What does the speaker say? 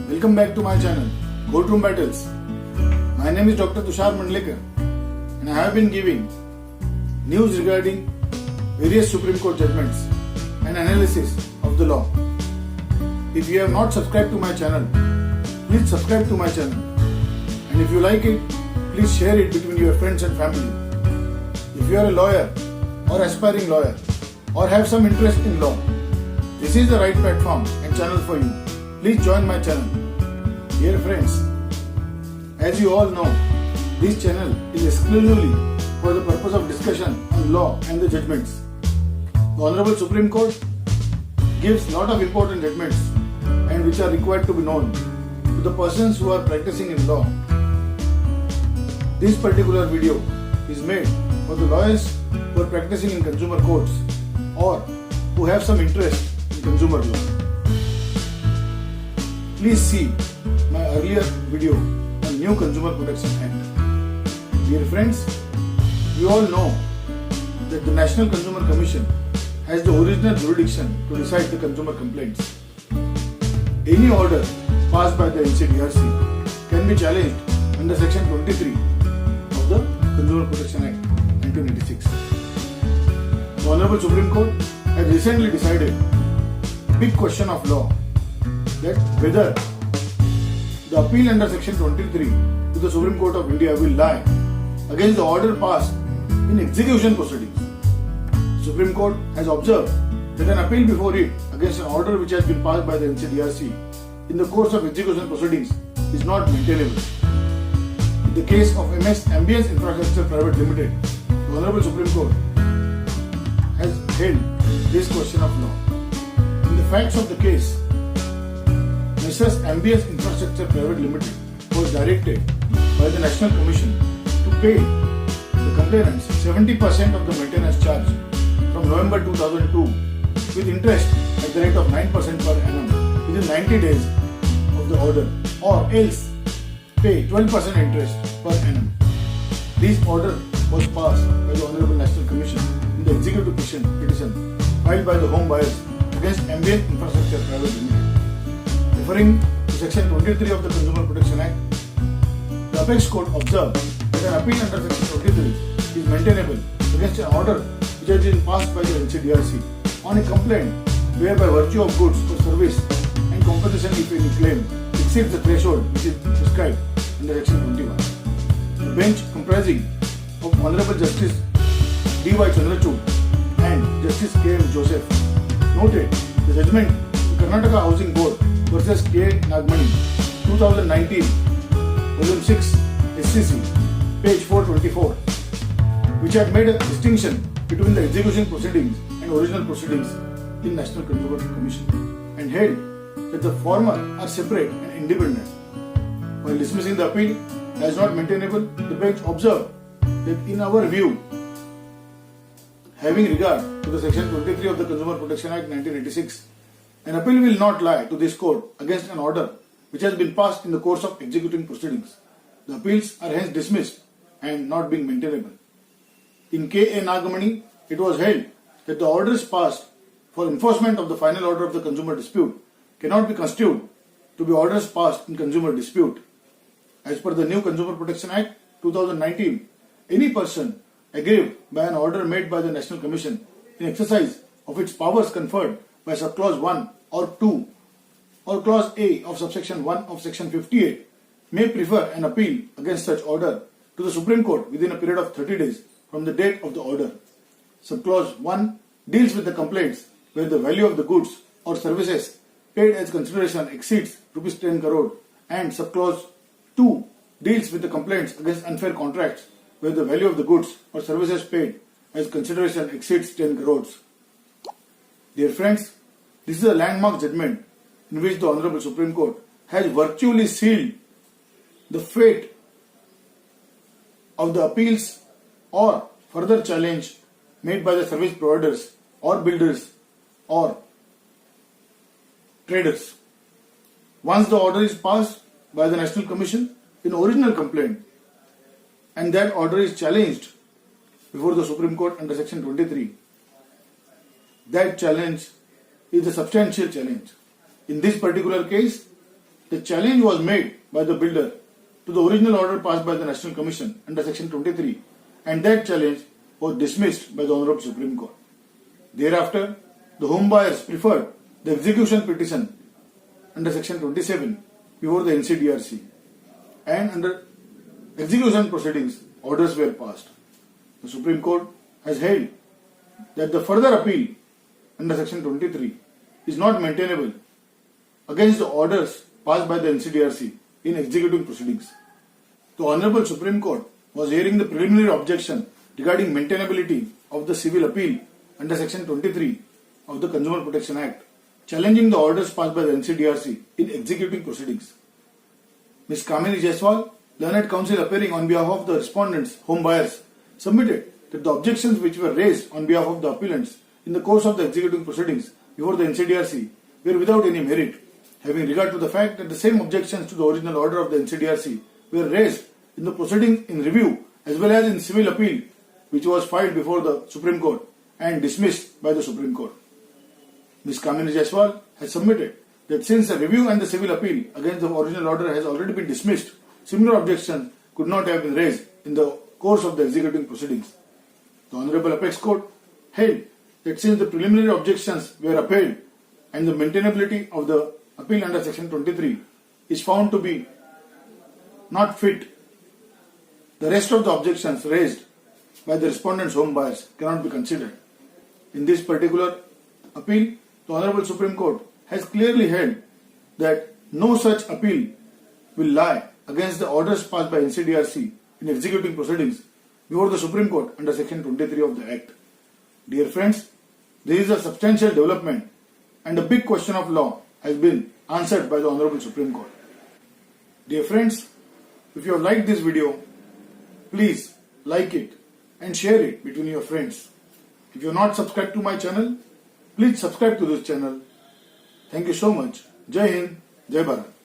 Welcome back to my channel, Courtroom Battles. My name is Dr. Tushar Mandlekar and I have been giving news regarding various Supreme Court judgments and analysis of the law. If you have not subscribed to my channel, please subscribe to my channel. And if you like it, please share it between your friends and family. If you are a lawyer or aspiring lawyer or have some interest in law, this is the right platform and channel for you. Please join my channel. Dear friends, as you all know, this channel is exclusively for the purpose of discussion on law and the judgments. The Honorable Supreme Court gives lot of important judgments and which are required to be known to the persons who are practicing in law. This particular video is made for the lawyers who are practicing in consumer courts or who have some interest in consumer law. Please see my earlier video on New Consumer Protection Act. Dear friends, you all know that the National Consumer Commission has the original jurisdiction to decide the consumer complaints. Any order passed by the NCDRC can be challenged under Section 23 of the Consumer Protection Act 1986. The Honorable Supreme Court has recently decided a big question of law, that whether the appeal under Section 23 to the Supreme Court of India will lie against the order passed in execution proceedings. The Supreme Court has observed that an appeal before it against an order which has been passed by the NCDRC in the course of execution proceedings is not maintainable. In the case of MS Ambience Infrastructure Private Limited, the Honorable Supreme Court has held this question of law. In the facts of the case, Messrs. Ambience Infrastructure Private Limited was directed by the National Commission to pay the complainants 70% of the maintenance charge from November 2002 with interest at the rate of 9% per annum within 90 days of the order, or else pay 12% interest per annum. This order was passed by the Honorable National Commission in the executive petition filed by the home buyers against Ambience Infrastructure Private Limited. Referring to Section 23 of the Consumer Protection Act, the Apex Court observed that an appeal under Section 23 is maintainable against an order which has been passed by the NCDRC on a complaint where by virtue of goods or service and compensation if any claim exceeds the threshold which is prescribed under Section 21. The bench comprising of Honorable Justice D.Y. Chandrachud and Justice K.M. Joseph noted the judgment in Karnataka Housing Board versus K. Nagmani, 2019, Volume 6, SCC, page 424, which had made a distinction between the execution proceedings and original proceedings in National Consumer Commission and held that the former are separate and independent. While dismissing the appeal as not maintainable, the bench observed that in our view, having regard to the Section 23 of the Consumer Protection Act 1986, an appeal will not lie to this court against an order which has been passed in the course of executing proceedings. The appeals are hence dismissed and not being maintainable. In K.A. Nagamani, it was held that the orders passed for enforcement of the final order of the consumer dispute cannot be construed to be orders passed in consumer dispute. As per the new Consumer Protection Act 2019, any person aggrieved by an order made by the National Commission in exercise of its powers conferred by subclause 1 or 2 or clause A of subsection 1 of section 58 may prefer an appeal against such order to the Supreme Court within a period of 30 days from the date of the order. Subclause 1 deals with the complaints where the value of the goods or services paid as consideration exceeds Rs 10 crore, and subclause 2 deals with the complaints against unfair contracts where the value of the goods or services paid as consideration exceeds 10 crores. Dear friends, this is a landmark judgment in which the Honorable Supreme Court has virtually sealed the fate of the appeals or further challenge made by the service providers or builders or traders. Once the order is passed by the National Commission in original complaint and that order is challenged before the Supreme Court under Section 23, that challenge is a substantial challenge. In this particular case, the challenge was made by the builder to the original order passed by the National Commission under Section 23, and that challenge was dismissed by the Honorable Supreme Court. Thereafter, the home buyers preferred the execution petition under Section 27 before the NCDRC, and under execution proceedings, orders were passed. The Supreme Court has held that the further appeal under Section 23 is not maintainable against the orders passed by the NCDRC in executing proceedings. The Honorable Supreme Court was hearing the preliminary objection regarding maintainability of the civil appeal under Section 23 of the Consumer Protection Act, challenging the orders passed by the NCDRC in executing proceedings. Ms. Kamini Jaiswal, learned counsel appearing on behalf of the respondents, home buyers, submitted that the objections which were raised on behalf of the appellants in the course of the executing proceedings before the NCDRC were without any merit, having regard to the fact that the same objections to the original order of the NCDRC were raised in the proceedings in review as well as in civil appeal which was filed before the Supreme Court and dismissed by the Supreme Court. Ms. Kamini Jaiswal has submitted that since the review and the civil appeal against the original order has already been dismissed, similar objections could not have been raised in the course of the executing proceedings. The Honorable Apex Court held that since the preliminary objections were upheld and the maintainability of the appeal under Section 23 is found to be not fit, the rest of the objections raised by the respondents' home buyers cannot be considered. In this particular appeal, the Honorable Supreme Court has clearly held that no such appeal will lie against the orders passed by NCDRC in executing proceedings before the Supreme Court under Section 23 of the Act. Dear friends, this is a substantial development and a big question of law has been answered by the Honorable Supreme Court. Dear friends, if you have liked this video, please like it and share it between your friends. If you are not subscribed to my channel, please subscribe to this channel. Thank you so much. Jai Hind, Jai Bharat.